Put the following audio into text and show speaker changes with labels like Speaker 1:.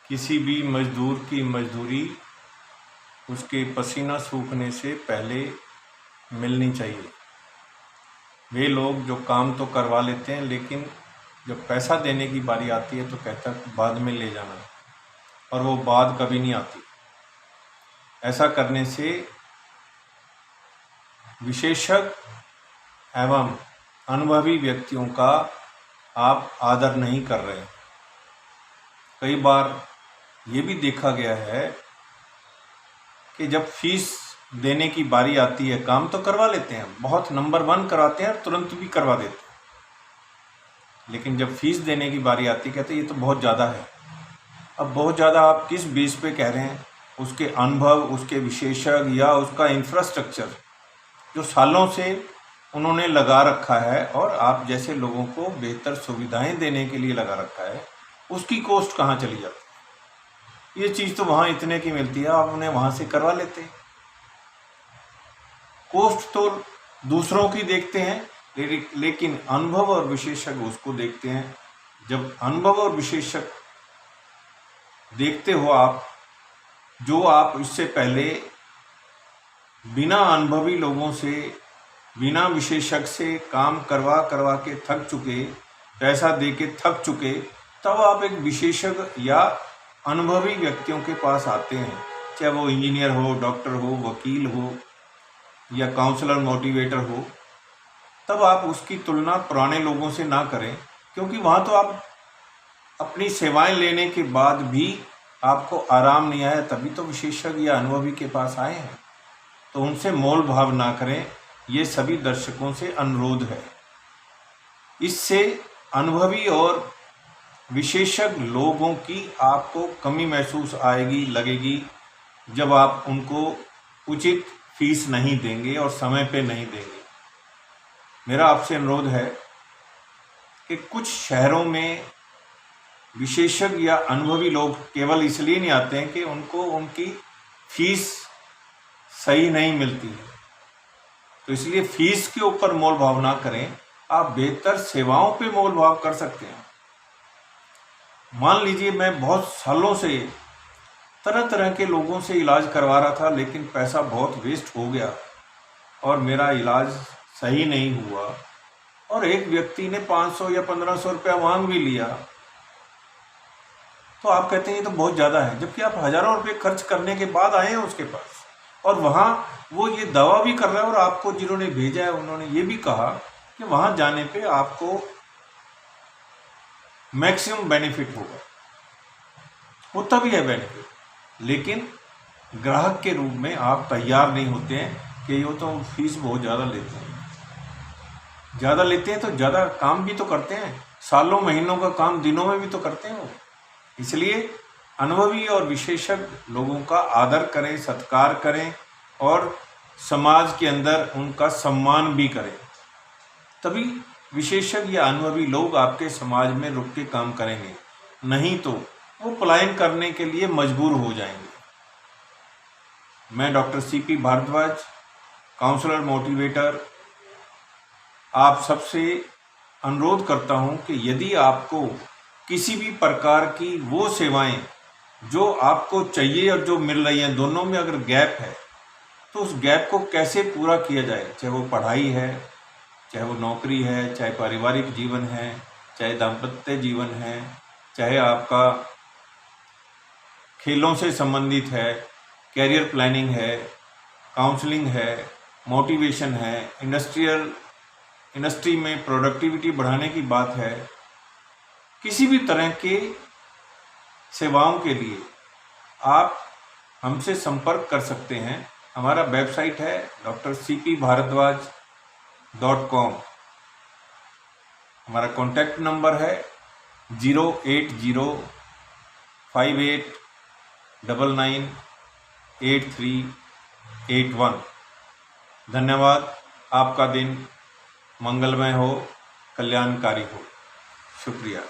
Speaker 1: किसी भी मजदूर की मजदूरी उसके पसीना सूखने से पहले मिलनी चाहिए। वे लोग जो काम तो करवा लेते हैं, लेकिन जब पैसा देने की बारी आती है तो कहता है बाद में ले जाना, और वो बात कभी नहीं आती। ऐसा करने से विशेषज्ञ एवं अनुभवी व्यक्तियों का आप आदर नहीं कर रहे। कई बार ये भी देखा गया है कि जब फीस देने की बारी आती है, काम तो करवा लेते हैं, बहुत नंबर 1 कराते हैं और तुरंत भी करवा देते हैं, लेकिन जब फीस देने की बारी आती है कहते हैं ये तो बहुत ज़्यादा है। अब बहुत ज़्यादा आप किस बेस पे कह रहे हैं? उसके अनुभव, उसके विशेषज्ञ या उसका इंफ्रास्ट्रक्चर जो सालों से उन्होंने लगा रखा है और आप जैसे लोगों को बेहतर सुविधाएं देने के लिए लगा रखा है, उसकी कॉस्ट कहाँ चली जाती है? ये चीज़ तो वहाँ इतने की मिलती है, आप उन्हें वहाँ से करवा लेते हैं। कॉस्ट तो दूसरों की देखते हैं, लेकिन अनुभव और विशेषज्ञ उसको देखते हैं। जब अनुभव और विशेषज्ञ देखते हो आप, जो आप इससे पहले बिना अनुभवी लोगों से, बिना विशेषज्ञ से काम करवा के थक चुके, पैसा दे के थक चुके, तब आप एक विशेषज्ञ या अनुभवी व्यक्तियों के पास आते हैं, चाहे वो इंजीनियर हो, डॉक्टर हो, वकील हो या काउंसलर मोटिवेटर हो। तब आप उसकी तुलना पुराने लोगों से ना करें, क्योंकि वहाँ तो आप अपनी सेवाएं लेने के बाद भी आपको आराम नहीं आया, तभी तो विशेषज्ञ या अनुभवी के पास आए हैं। तो उनसे मोल भाव ना करें, ये सभी दर्शकों से अनुरोध है। इससे अनुभवी और विशेषज्ञ लोगों की आपको कमी महसूस आएगी, लगेगी, जब आप उनको उचित फीस नहीं देंगे और समय पे नहीं देंगे। मेरा आपसे अनुरोध है कि कुछ शहरों में विशेषज्ञ या अनुभवी लोग केवल इसलिए नहीं आते हैं कि उनको उनकी फीस सही नहीं मिलती है, तो इसलिए फीस के ऊपर मोल भाव ना करें, आप बेहतर सेवाओं पे मोल भाव कर सकते हैं। मान लीजिए मैं बहुत सालों से तरह तरह के लोगों से इलाज करवा रहा था, लेकिन पैसा बहुत वेस्ट हो गया और मेरा इलाज सही नहीं हुआ, और एक व्यक्ति ने 500 या 1500 रुपया मांग भी लिया, तो आप कहते हैं ये तो बहुत ज़्यादा है, जबकि आप हज़ारों रुपये खर्च करने के बाद आए हैं उसके पास, और वहाँ वो ये दावा भी कर रहा है, और आपको जिन्होंने भेजा है उन्होंने ये भी कहा कि वहाँ जाने पे आपको मैक्सिमम बेनिफिट होगा। होता भी है बेनिफिट, लेकिन ग्राहक के रूप में आप तैयार नहीं होते हैं कि ये तो फीस बहुत ज़्यादा लेते हैं। ज़्यादा लेते हैं तो ज़्यादा काम भी तो करते हैं, सालों महीनों का काम दिनों में भी तो करते हैं वो। इसलिए अनुभवी और विशेषज्ञ लोगों का आदर करें, सत्कार करें और समाज के अंदर उनका सम्मान भी करें, तभी विशेषज्ञ या अनुभवी लोग आपके समाज में रुक के काम करेंगे, नहीं तो वो पलायन करने के लिए मजबूर हो जाएंगे। मैं doctor CP Bharadwaj, counsellor motivator, आप सबसे अनुरोध करता हूं कि यदि आपको किसी भी प्रकार की वो सेवाएं जो आपको चाहिए और जो मिल रही हैं, दोनों में अगर गैप है, तो उस गैप को कैसे पूरा किया जाए, चाहे वो पढ़ाई है, चाहे वो नौकरी है, चाहे पारिवारिक जीवन है, चाहे दाम्पत्य जीवन है, चाहे आपका खेलों से संबंधित है, कैरियर प्लानिंग है, काउंसलिंग है, मोटिवेशन है, इंडस्ट्री में प्रोडक्टिविटी बढ़ाने की बात है, किसी भी तरह के सेवाओं के लिए आप हमसे संपर्क कर सकते हैं। हमारा वेबसाइट है drcpbharadwaj.com। हमारा कॉन्टैक्ट नंबर है 08058998381। धन्यवाद। आपका दिन मंगलमय हो, कल्याणकारी हो। शुक्रिया।